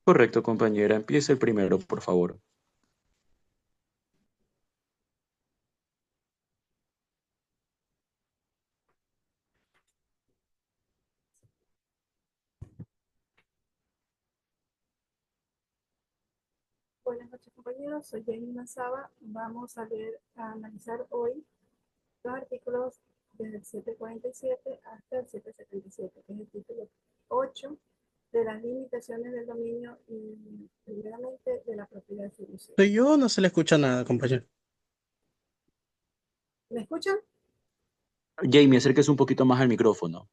Correcto, compañera. Empiece el primero, por favor. Buenas noches, compañeros. Soy Jenny Mazaba. Vamos a analizar hoy los artículos desde el 747 hasta el 777, que es el título 8 de las limitaciones del dominio y primeramente de la propiedad fiduciaria. Soy yo, no se le escucha nada, compañero. ¿Me escuchan? Jamie, acérquese un poquito más al micrófono.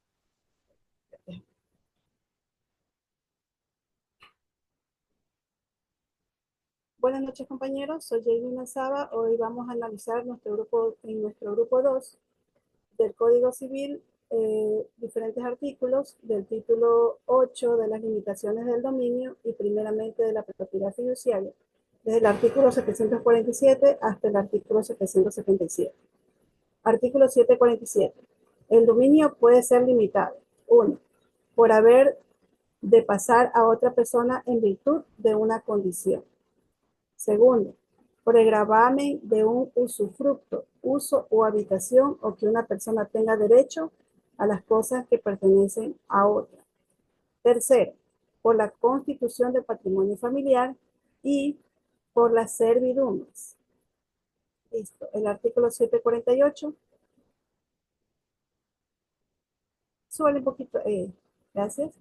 Buenas noches, compañeros. Soy Jenny Mazaba. Hoy vamos a analizar en nuestro grupo 2 del Código Civil diferentes artículos del título 8 de las limitaciones del dominio y primeramente de la propiedad fiduciaria, desde el artículo 747 hasta el artículo 777. Artículo 747. El dominio puede ser limitado. 1. Por haber de pasar a otra persona en virtud de una condición. Segundo, por el gravamen de un usufructo, uso o habitación o que una persona tenga derecho a las cosas que pertenecen a otra. Tercero, por la constitución del patrimonio familiar y por las servidumbres. Listo. El artículo 748. Suele un poquito. Gracias.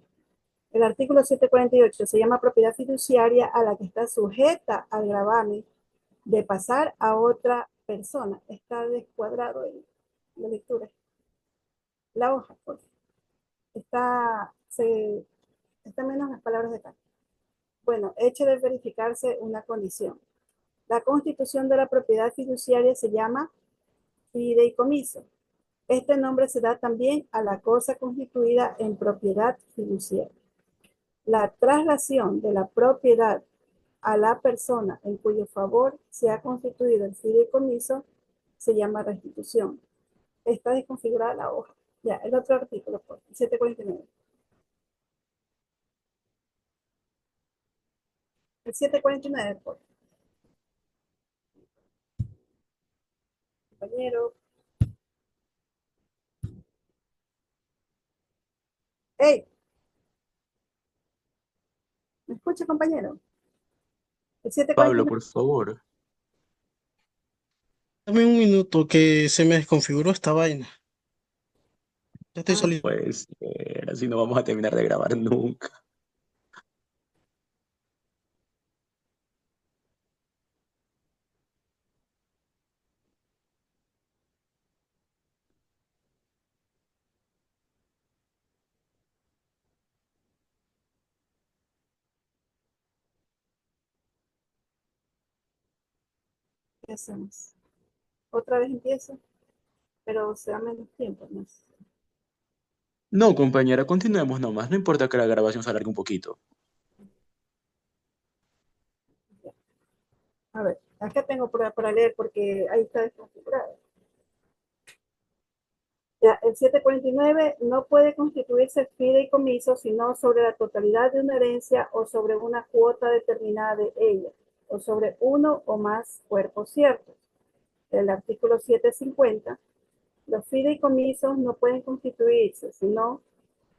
El artículo 748 se llama propiedad fiduciaria a la que está sujeta al gravamen de pasar a otra persona. Está descuadrado en la lectura. La hoja, por favor. Está menos las palabras de acá. Bueno, hecho de verificarse una condición. La constitución de la propiedad fiduciaria se llama fideicomiso. Este nombre se da también a la cosa constituida en propiedad fiduciaria. La traslación de la propiedad a la persona en cuyo favor se ha constituido el fideicomiso se llama restitución. Está desconfigurada la hoja. Ya, el otro artículo, 749. El 749, compañero. ¡Hey! ¿Me escucha, compañero? El Pablo, 749. por favor. Dame un minuto que se me desconfiguró esta vaina. Ya estoy Ah, solito. Pues, así no vamos a terminar de grabar nunca. ¿qué hacemos? Otra vez empiezo, pero será menos tiempo, ¿no? No, compañera, continuemos nomás. No importa que la grabación se alargue un poquito. Ya. A ver, acá tengo para leer porque ahí está desconfigurado. Ya, el 749 no puede constituirse fideicomiso sino sobre la totalidad de una herencia o sobre una cuota determinada de ella, o sobre uno o más cuerpos ciertos. El artículo 750, los fideicomisos no pueden constituirse sino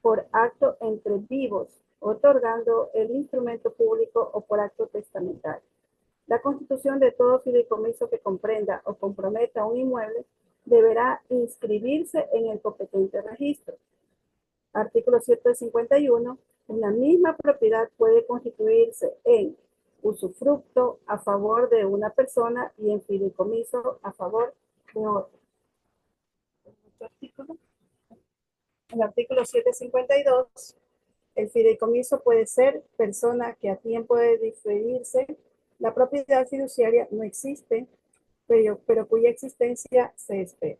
por acto entre vivos, otorgando el instrumento público o por acto testamentario. La constitución de todo fideicomiso que comprenda o comprometa un inmueble deberá inscribirse en el competente registro. Artículo 751. Una misma propiedad puede constituirse en usufructo a favor de una persona y en fideicomiso a favor de otra. El artículo 752. El fideicomiso puede ser persona que a tiempo de diferirse, la propiedad fiduciaria no existe, pero cuya existencia se espera.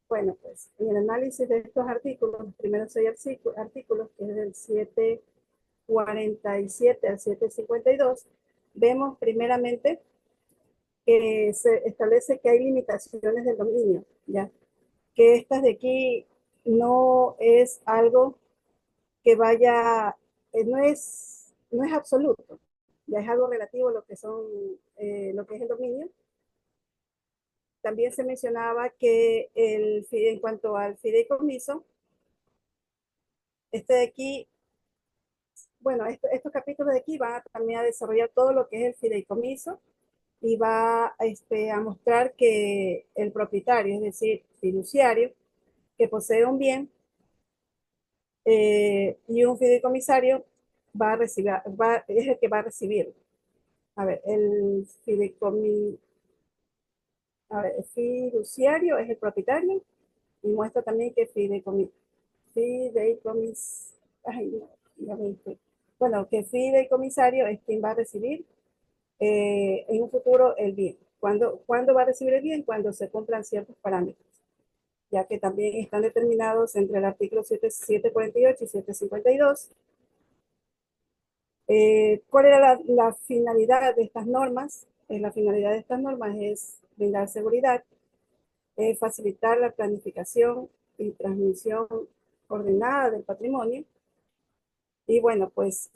Bueno, pues en el análisis de estos artículos, los primeros 6 artículos, que es del 747 al 752, vemos primeramente que se establece que hay limitaciones del dominio, ¿ya? Que estas de aquí no es algo que vaya, no es no es absoluto, ya es algo relativo lo que son, lo que es el dominio. También se mencionaba que en cuanto al fideicomiso, este de aquí, bueno, estos capítulos de aquí van a también a desarrollar todo lo que es el fideicomiso y va a mostrar que el propietario, es decir, fiduciario, que posee un bien y un fideicomisario va a recibir, es el que va a recibir. A ver, el fiduciario es el propietario y muestra también que fideicomis, ay, no, ya me dije. Bueno, que fideicomisario es quien va a recibir en un futuro el bien. ¿Cuándo va a recibir el bien? Cuando se cumplan ciertos parámetros, ya que también están determinados entre el artículo 748 y 752. ¿Cuál era la finalidad de estas normas? La finalidad de estas normas es brindar seguridad, facilitar la planificación y transmisión ordenada del patrimonio. Y bueno, pues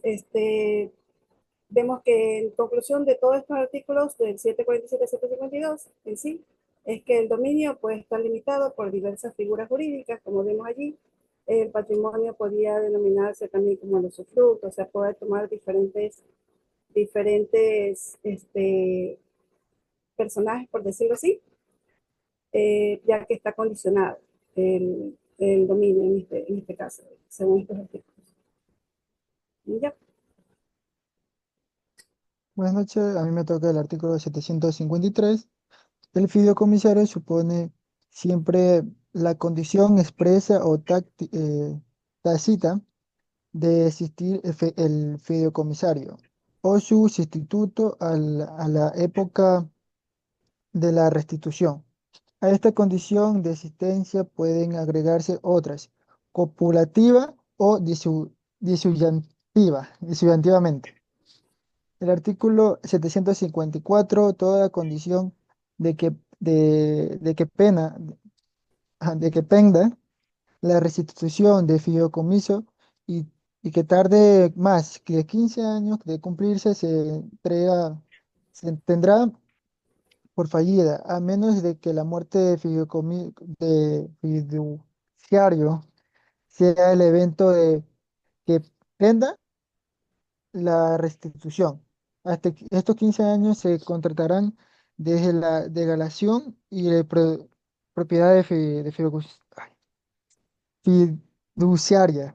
vemos que en conclusión de todos estos artículos del 747 y 752 en sí, es que el dominio puede estar limitado por diversas figuras jurídicas, como vemos allí. El patrimonio podría denominarse también como el usufructo, o sea, puede tomar diferentes personajes, por decirlo así, ya que está condicionado el dominio en este caso, según estos artículos. Y ya. Buenas noches, a mí me toca el artículo 753. El fideicomisario supone siempre la condición expresa o tácita de existir el fideicomisario o su sustituto a la época de la restitución. A esta condición de existencia pueden agregarse otras, copulativa o disyuntivamente. El artículo 754, toda condición de que de que penda la restitución de fideicomiso y, y que tarde más que 15 años de cumplirse se tendrá por fallida, a menos de que la muerte de fiduciario sea el evento que penda la restitución. Estos 15 años se contratarán desde la degradación y la propiedad ay, fiduciaria.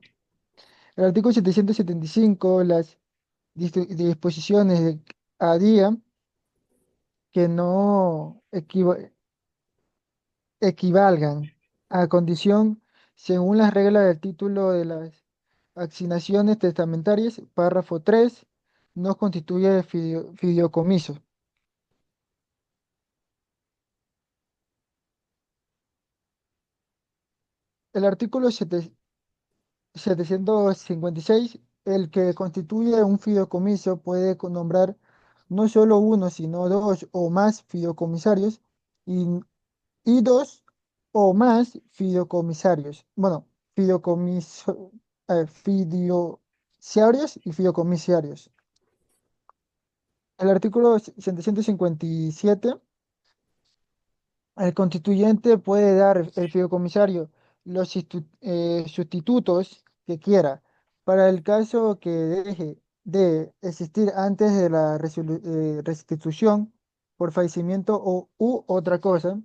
El artículo 775, las disposiciones a día que no equivalgan a condición según las reglas del título de las asignaciones testamentarias, párrafo 3 no constituye fideicomiso. El artículo 756, el que constituye un fideicomiso puede nombrar no solo uno, sino dos o más fideicomisarios y, y dos o más fideicomisarios. Bueno, fideicomiso, fiduciarios y fideicomisarios. El artículo 757, el constituyente puede dar el fideicomisario los sustitutos que quiera. Para el caso que deje de existir antes de la restitución por fallecimiento u otra cosa,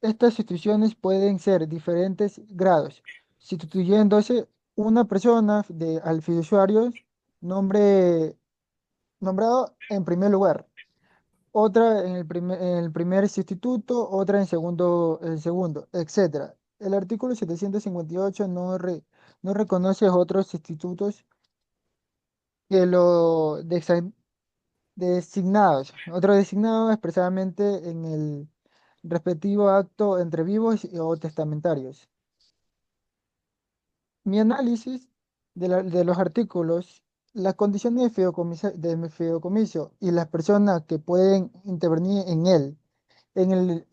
estas sustituciones pueden ser diferentes grados, sustituyéndose una persona al fiduciario nombre, nombrado en primer lugar, otra en el primer sustituto, otra en segundo, etcétera. El artículo 758 no reconoce otros sustitutos que designados, otros designados expresamente en el respectivo acto entre vivos o testamentarios. Mi análisis de los artículos, las condiciones de fideicomiso y las personas que pueden intervenir en él.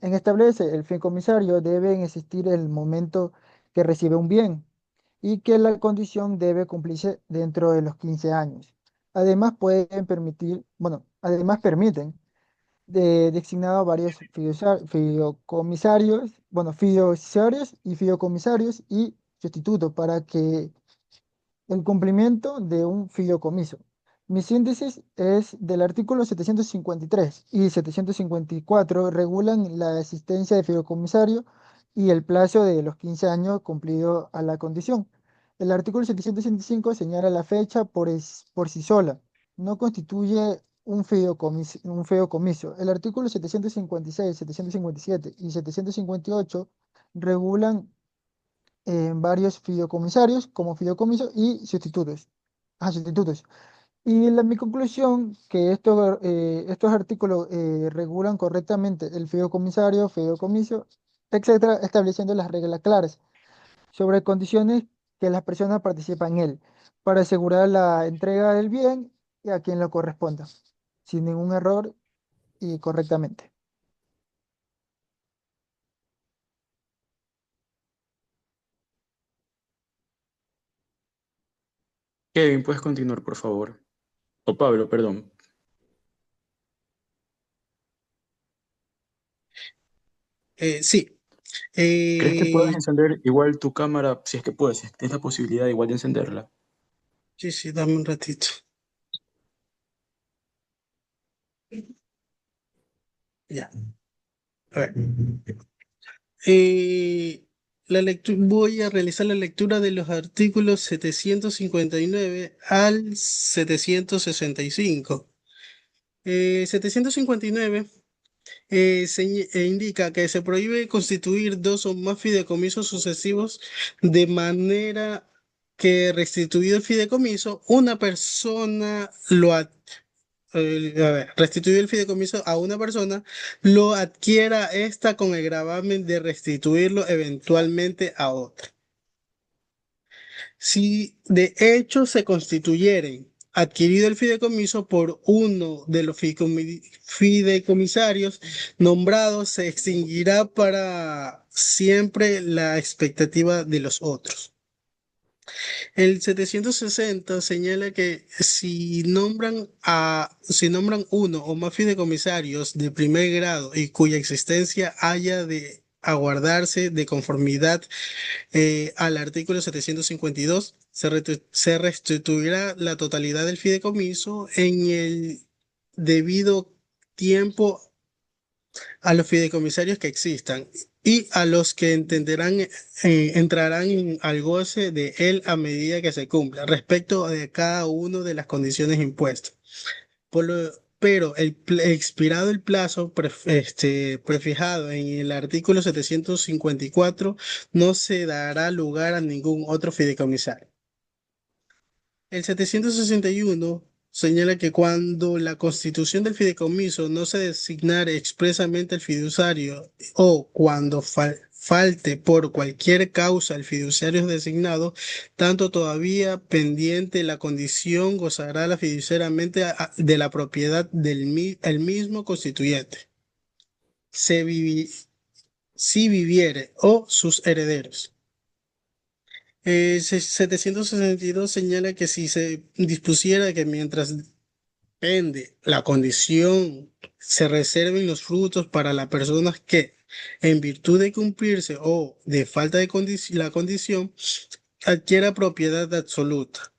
Establece el fideicomisario debe existir el momento que recibe un bien y que la condición debe cumplirse dentro de los 15 años. Además pueden permitir, bueno, además permiten designado a varios fideicomisarios, bueno, fiduciarios y fideicomisarios y sustitutos para que el cumplimiento de un fideicomiso. Mi síntesis es del artículo 753 y 754 regulan la existencia de fideicomisario y el plazo de los 15 años cumplido a la condición. El artículo 765 señala la fecha por sí sola, no constituye un fideicomiso. El artículo 756, 757 y 758 regulan varios fideicomisarios como fideicomiso y sustitutos. Sustitutos. Y mi conclusión, que estos artículos regulan correctamente el fideicomisario, fideicomiso, etcétera, estableciendo las reglas claras sobre condiciones que las personas participan en él, para asegurar la entrega del bien y a quien lo corresponda, sin ningún error y correctamente. Kevin, puedes continuar, por favor. O Pablo, perdón. Sí, ¿Crees que puedas eh, encender igual tu cámara, si es que puedes, si tienes la posibilidad igual de encenderla? sí, sí, dame un ratito. Ya, a ver. Eh, voy a realizar la lectura de los artículos 759 al 765. 759 indica que se prohíbe constituir dos o más fideicomisos sucesivos de manera que restituido el fideicomiso, una persona a ver, restituir el fideicomiso a una persona, lo adquiera ésta con el gravamen de restituirlo eventualmente a otra. Si de hecho se constituyeren adquirido el fideicomiso por uno de los fideicomisarios nombrados, se extinguirá para siempre la expectativa de los otros. El 760 señala que si nombran uno o más fideicomisarios de primer grado y cuya existencia haya de aguardarse de conformidad al artículo 752, se restituirá la totalidad del fideicomiso en el debido tiempo a los fideicomisarios que existan y a los que entrarán al goce de él a medida que se cumpla, respecto de cada una de las condiciones impuestas. Pero expirado el plazo prefijado en el artículo 754, no se dará lugar a ningún otro fideicomisario. El 761 señala que cuando la constitución del fideicomiso no se designare expresamente el fiduciario o cuando falte por cualquier causa el fiduciario designado, tanto todavía pendiente la condición gozará la fiduciariamente de la propiedad el mismo constituyente, se vivi- si viviere o sus herederos. 762 señala que si se dispusiera que mientras pende la condición, se reserven los frutos para las personas que, en virtud de cumplirse o de falta de la condición, adquiera propiedad absoluta.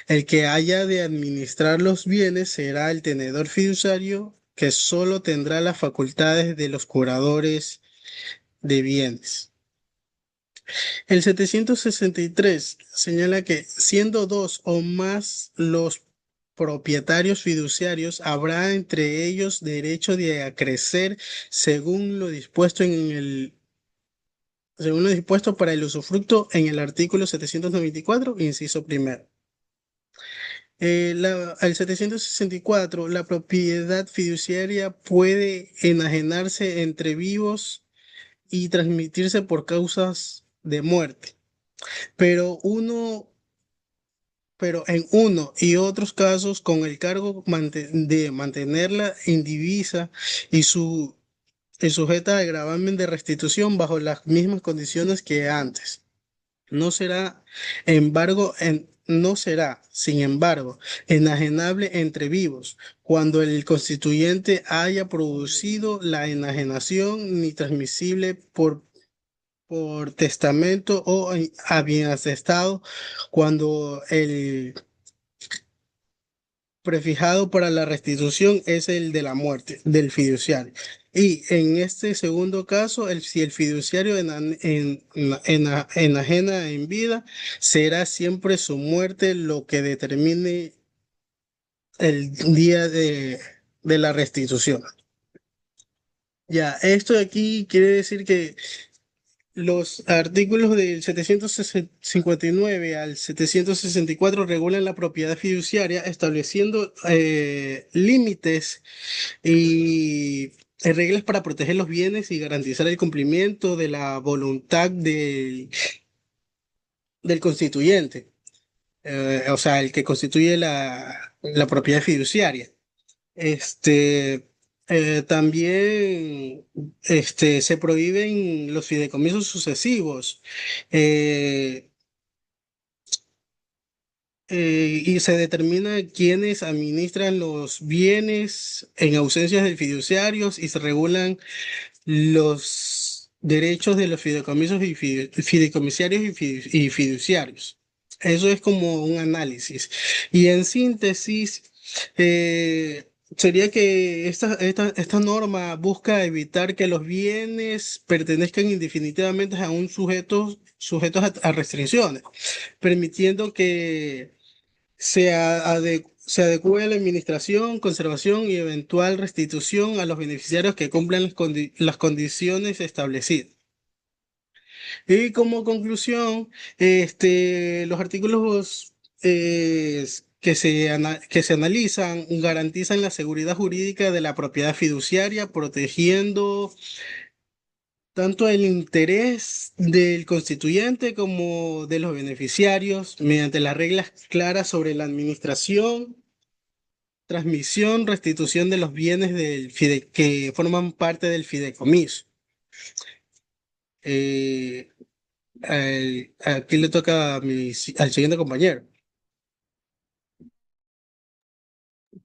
El que haya de administrar los bienes será el tenedor fiduciario, que solo tendrá las facultades de los curadores de bienes. El 763 señala que siendo dos o más los propietarios fiduciarios, habrá entre ellos derecho de acrecer según lo dispuesto para el usufructo en el artículo 794, inciso primero. Al 764, la propiedad fiduciaria puede enajenarse entre vivos y transmitirse por causas de muerte. Pero en uno y otros casos con el cargo de mantenerla indivisa y y sujeta al gravamen de restitución bajo las mismas condiciones que antes. No será, no será, sin embargo, enajenable entre vivos, cuando el constituyente haya producido la enajenación, ni transmisible por testamento o a bien atestado, cuando el prefijado para la restitución es el de la muerte del fiduciario. Y en este segundo caso, si el fiduciario enajena en vida, será siempre su muerte lo que determine el día de la restitución. Ya, esto de aquí quiere decir que los artículos del 759 al 764 regulan la propiedad fiduciaria, estableciendo límites y reglas para proteger los bienes y garantizar el cumplimiento de la voluntad del constituyente, o sea, el que constituye la propiedad fiduciaria. Este, también se prohíben los fideicomisos sucesivos. eh, y se determina quiénes administran los bienes en ausencia de fiduciarios y se regulan los derechos de los fideicomisos y fideicomisarios y fiduciarios. Eso es como un análisis. Y en síntesis, sería que esta norma busca evitar que los bienes pertenezcan indefinitivamente a un sujetos a restricciones, permitiendo que se adecue la administración, conservación y eventual restitución a los beneficiarios que cumplan las condiciones establecidas. Y como conclusión, los artículos que se analizan garantizan la seguridad jurídica de la propiedad fiduciaria, protegiendo tanto el interés del constituyente como de los beneficiarios mediante las reglas claras sobre la administración, transmisión, restitución de los bienes que forman parte del fideicomiso. Eh, Aquí le toca al siguiente compañero.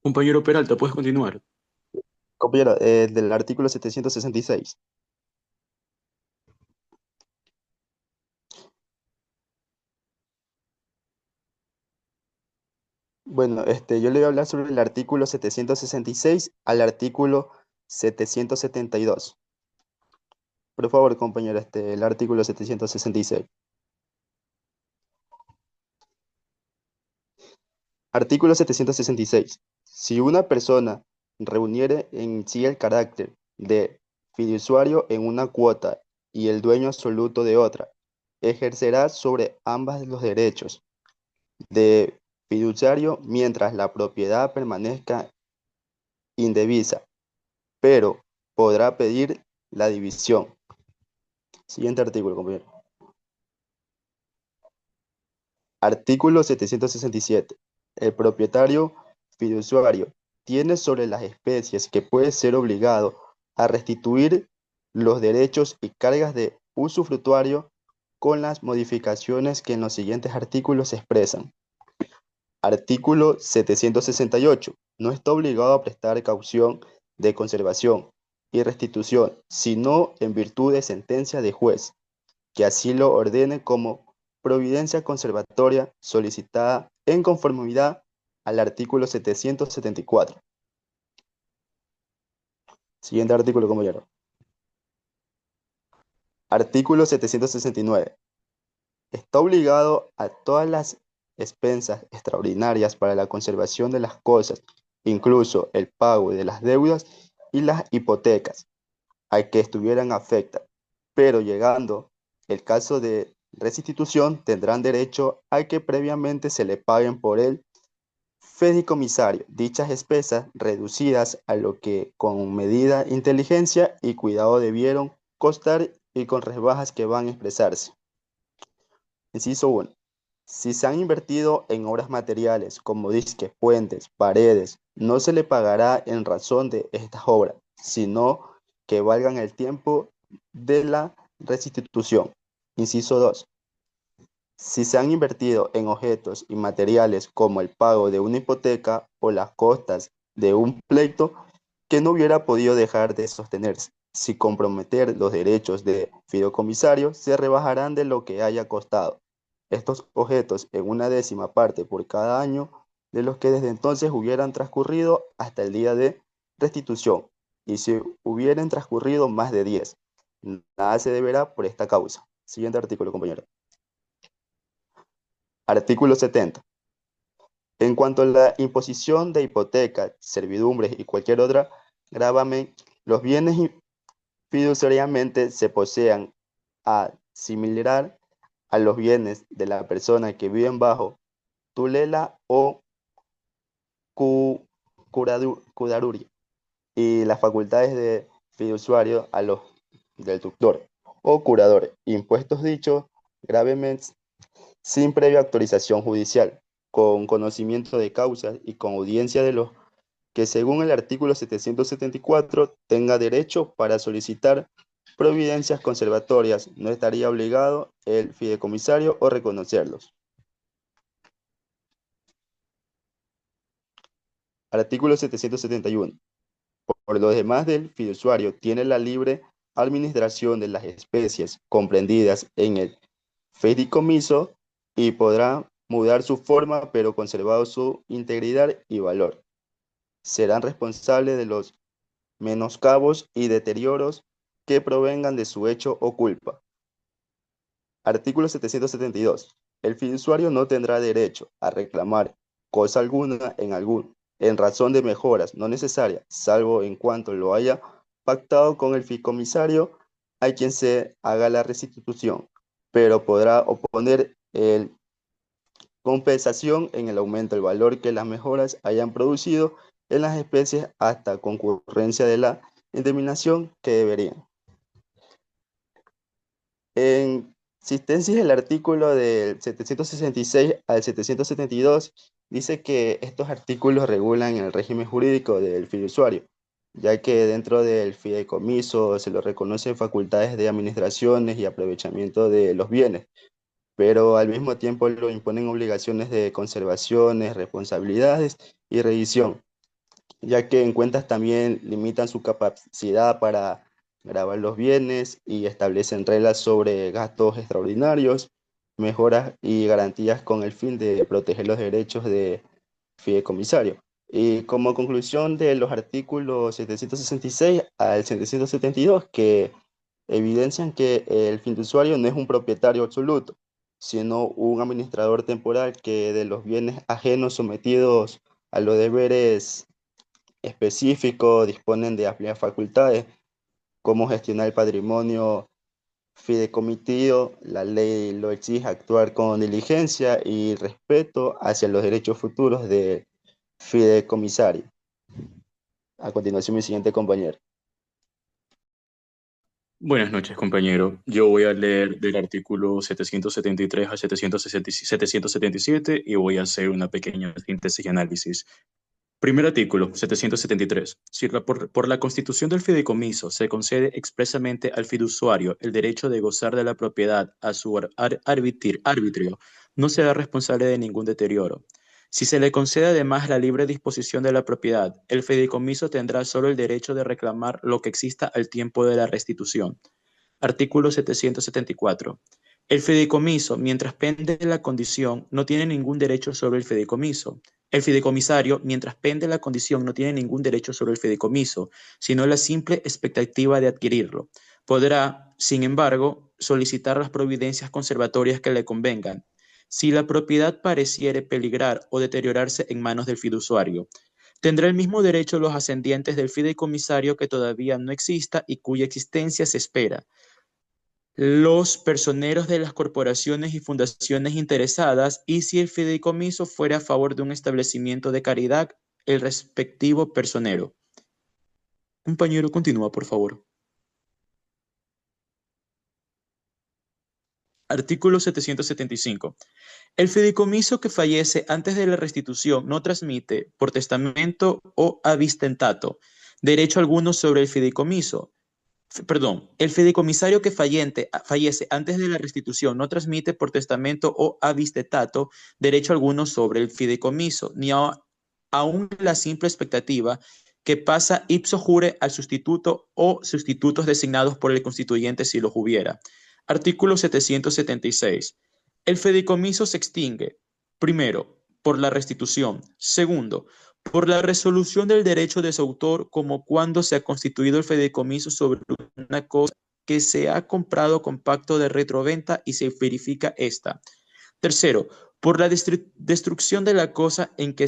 Compañero Peralta, puedes continuar. Compañero, del artículo 766. Bueno, yo le voy a hablar sobre el artículo 766 al artículo 772. Por favor, compañero, el artículo 766. Artículo 766. Si una persona reuniere en sí el carácter de fiduciario en una cuota y el dueño absoluto de otra, ejercerá sobre ambas los derechos de fiduciario mientras la propiedad permanezca indivisa, pero podrá pedir la división. Siguiente artículo, compañero. Artículo 767. El propietario fiduciario tiene sobre las especies que puede ser obligado a restituir los derechos y cargas de usufructuario con las modificaciones que en los siguientes artículos se expresan. Artículo 768. No está obligado a prestar caución de conservación y restitución, sino en virtud de sentencia de juez, que así lo ordene como providencia conservatoria solicitada en conformidad al artículo 774. Siguiente artículo, compañero. Artículo 769. Está obligado a todas las expensas extraordinarias para la conservación de las cosas, incluso el pago de las deudas y las hipotecas, a que estuvieran afectadas, pero llegando el caso de restitución tendrán derecho a que previamente se le paguen por el fideicomisario dichas expensas reducidas a lo que con medida inteligencia y cuidado debieron costar y con rebajas que van a expresarse. Inciso 1. Si se han invertido en obras materiales como disques, puentes, paredes, no se le pagará en razón de estas obras, sino que valgan el tiempo de la restitución. Inciso 2. si se han invertido en objetos y materiales como el pago de una hipoteca o las costas de un pleito que no hubiera podido dejar de sostenerse. Si comprometer los derechos de fideicomisario, se rebajarán de lo que haya costado estos objetos en una décima parte por cada año de los que desde entonces hubieran transcurrido hasta el día de restitución, y si hubieran transcurrido más de 10. Nada se deberá por esta causa. Siguiente artículo, compañero. Artículo 70. En cuanto a la imposición de hipotecas, servidumbres y cualquier otra gravamen, los bienes fiduciariamente se posean a similar a los bienes de la persona que viven bajo tutela o cudaduría, y las facultades de fiduciario a los del tutor o curador, impuestos dichos gravemente sin previa autorización judicial, con conocimiento de causas y con audiencia de los que según el artículo 774 tenga derecho para solicitar providencias conservatorias, no estaría obligado el fideicomisario o reconocerlos. Artículo 771. Por lo demás del fiduciario tiene la libre administración de las especies comprendidas en el fideicomiso y podrá mudar su forma pero conservado su integridad y valor. Serán responsables de los menoscabos y deterioros que provengan de su hecho o culpa. Artículo 772. El fiduciario no tendrá derecho a reclamar cosa alguna en razón de mejoras no necesarias, salvo en cuanto lo haya pactado con el fideicomisario a quien se haga la restitución, pero podrá oponer el compensación en el aumento del valor que las mejoras hayan producido en las especies hasta concurrencia de la indemnización que deberían. En existencia el artículo del 766 al 772 dice que estos artículos regulan el régimen jurídico del fiduciario, ya que dentro del fideicomiso se le reconocen facultades de administraciones y aprovechamiento de los bienes, pero al mismo tiempo lo imponen obligaciones de conservaciones, responsabilidades y revisión, ya que en cuentas también limitan su capacidad para gravar los bienes y establecen reglas sobre gastos extraordinarios, mejoras y garantías con el fin de proteger los derechos de fideicomisario. Y como conclusión de los artículos 766 al 772, que evidencian que el fiduciario no es un propietario absoluto, sino un administrador temporal que de los bienes ajenos sometidos a los deberes específicos disponen de amplias facultades, como gestionar el patrimonio fideicomitido. La ley lo exige actuar con diligencia y respeto hacia los derechos futuros del fideicomisario. A continuación, mi siguiente compañero. Buenas noches, compañero. Yo voy a leer del artículo 773 a 777 y voy a hacer una pequeña síntesis y análisis. Primer artículo, 773. Si por la constitución del fideicomiso se concede expresamente al fiduciario el derecho de gozar de la propiedad a su arbitrio, no será responsable de ningún deterioro. Si se le concede además la libre disposición de la propiedad, el fideicomiso tendrá solo el derecho de reclamar lo que exista al tiempo de la restitución. Artículo 774. El fideicomiso, mientras pende la condición, no tiene ningún derecho sobre el fideicomiso. El fideicomisario, mientras pende la condición, no tiene ningún derecho sobre el fideicomiso, sino la simple expectativa de adquirirlo. Podrá, sin embargo, solicitar las providencias conservatorias que le convengan, si la propiedad pareciere peligrar o deteriorarse en manos del fiduciario. Tendrá el mismo derecho los ascendientes del fideicomisario que todavía no exista y cuya existencia se espera, los personeros de las corporaciones y fundaciones interesadas, y si el fideicomiso fuera a favor de un establecimiento de caridad, el respectivo personero. Compañero, continúa, por favor. Artículo 775. El fideicomiso que fallece antes de la restitución no transmite, por testamento o avistentato, derecho alguno sobre el fideicomiso, perdón, el fideicomisario que fallece antes de la restitución no transmite por testamento o avistetato derecho alguno sobre el fideicomiso, ni aún la simple expectativa que pasa ipso jure al sustituto o sustitutos designados por el constituyente si los hubiera. Artículo 776. El fideicomiso se extingue, primero, por la restitución, segundo, por la resolución del derecho de su autor, como cuando se ha constituido el fideicomiso sobre una cosa que se ha comprado con pacto de retroventa y se verifica esta. Tercero, por la destrucción de la cosa en que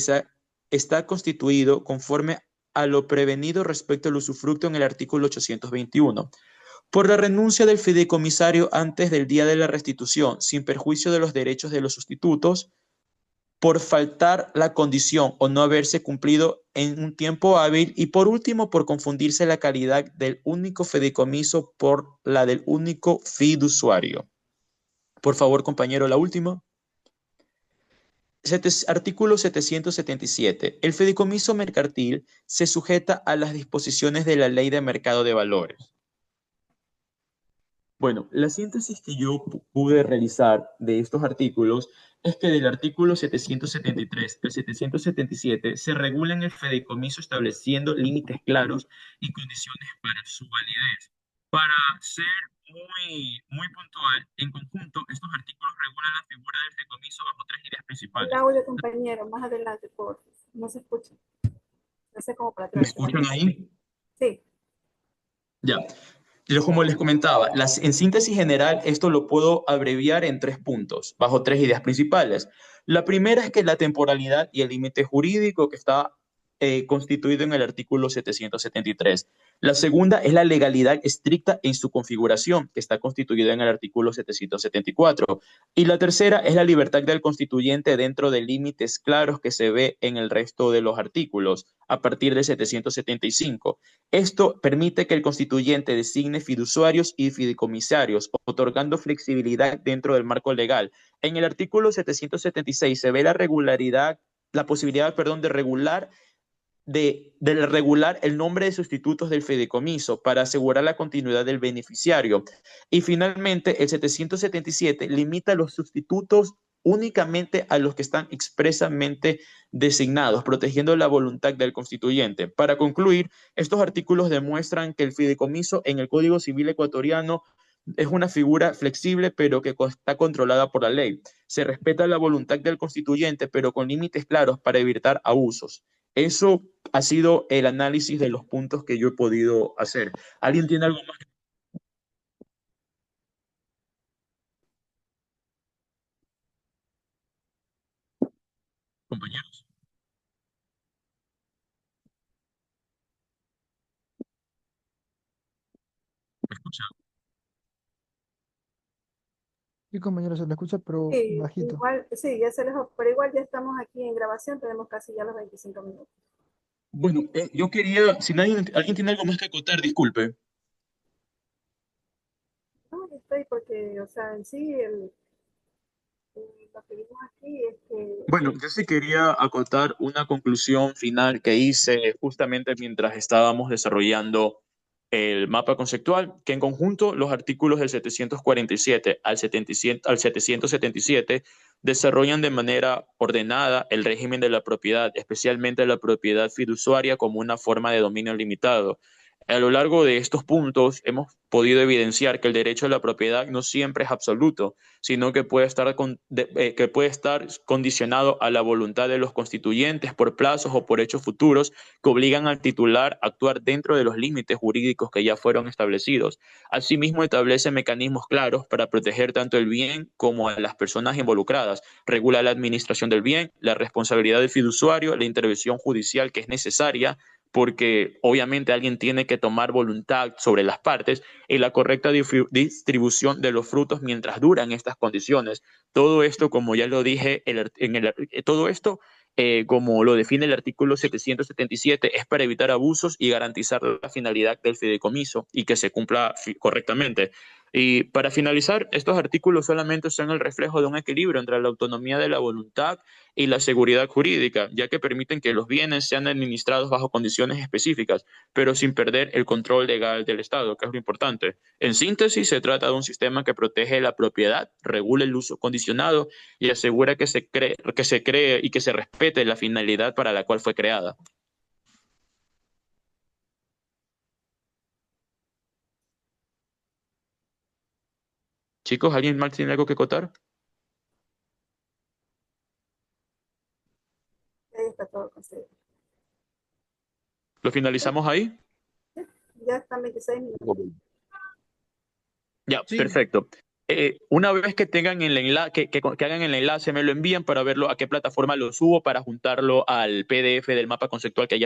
está constituido conforme a lo prevenido respecto al usufructo en el artículo 821. Por la renuncia del fideicomisario antes del día de la restitución, sin perjuicio de los derechos de los sustitutos, por faltar la condición o no haberse cumplido en un tiempo hábil, y por último, por confundirse la calidad del único fideicomiso por la del único fiduciario. Por favor, compañero, la última. Artículo 777. El fideicomiso mercantil se sujeta a las disposiciones de la Ley de Mercado de Valores. Bueno, la síntesis que yo pude realizar de estos artículos es que del artículo 773 al 777 se regula en el fideicomiso estableciendo límites claros y condiciones para su validez. Para ser muy puntual, en conjunto, estos artículos regulan la figura del fideicomiso bajo tres ideas principales. El audio, compañero, más adelante, por favor. No se escucha. No sé cómo para atrás. ¿Me escuchan ahí? Sí. Ya. Como les comentaba, en síntesis general, esto lo puedo abreviar en 3 puntos, bajo 3 ideas principales. La primera es que la temporalidad y el límite jurídico que está constituido en el artículo 773. La segunda es la legalidad estricta en su configuración, que está constituida en el artículo 774. Y la tercera es la libertad del constituyente dentro de límites claros que se ve en el resto de los artículos, a partir del 775. Esto permite que el constituyente designe fiduciarios y fideicomisarios, otorgando flexibilidad dentro del marco legal. En el artículo 776 se ve la posibilidad, de regular el nombre de sustitutos del fideicomiso para asegurar la continuidad del beneficiario. Y finalmente, el 777 limita los sustitutos únicamente a los que están expresamente designados, protegiendo la voluntad del constituyente. Para concluir, estos artículos demuestran que el fideicomiso en el Código Civil ecuatoriano es una figura flexible, pero que está controlada por la ley. Se respeta la voluntad del constituyente, pero con límites claros para evitar abusos. Eso ha sido el análisis de los puntos que yo he podido hacer. ¿Alguien tiene algo más? Compañeros. ¿Me escuchan? Sí, compañero, se le escucha, pero Sí, bajito. igual, sí, ya se dejó, pero igual ya estamos aquí en grabación, tenemos casi ya los 25 minutos. Bueno, yo quería, si alguien tiene algo más que acotar, disculpe. No, estoy porque, o sea, en sí, lo que vimos aquí es que... Bueno, yo sí quería acotar una conclusión final que hice justamente mientras estábamos desarrollando el mapa conceptual, que en conjunto los artículos del 747 al 777 desarrollan de manera ordenada el régimen de la propiedad, especialmente la propiedad fiduciaria como una forma de dominio limitado. A lo largo de estos puntos hemos podido evidenciar que el derecho a la propiedad no siempre es absoluto, sino que puede estar condicionado a la voluntad de los constituyentes por plazos o por hechos futuros que obligan al titular a actuar dentro de los límites jurídicos que ya fueron establecidos. Asimismo, establece mecanismos claros para proteger tanto el bien como a las personas involucradas. Regula la administración del bien, la responsabilidad del fiduciario, la intervención judicial que es necesaria, porque obviamente alguien tiene que tomar voluntad sobre las partes, y la correcta distribución de los frutos mientras duran estas condiciones. Todo esto, como ya lo dije, todo esto, como lo define el artículo 777, es para evitar abusos y garantizar la finalidad del fideicomiso y que se cumpla correctamente. Y para finalizar, estos artículos solamente son el reflejo de un equilibrio entre la autonomía de la voluntad y la seguridad jurídica, ya que permiten que los bienes sean administrados bajo condiciones específicas, pero sin perder el control legal del Estado, que es lo importante. En síntesis, se trata de un sistema que protege la propiedad, regula el uso condicionado y asegura que se cree y que se respete la finalidad para la cual fue creada. Chicos, ¿alguien más tiene algo que acotar? Ahí está todo conseguido. ¿Lo finalizamos ahí? Ya están 26 minutos. Ya, Sí, perfecto. Una vez que tengan el enlace, que hagan el enlace, me lo envían para verlo a qué plataforma lo subo para juntarlo al PDF del mapa conceptual que ya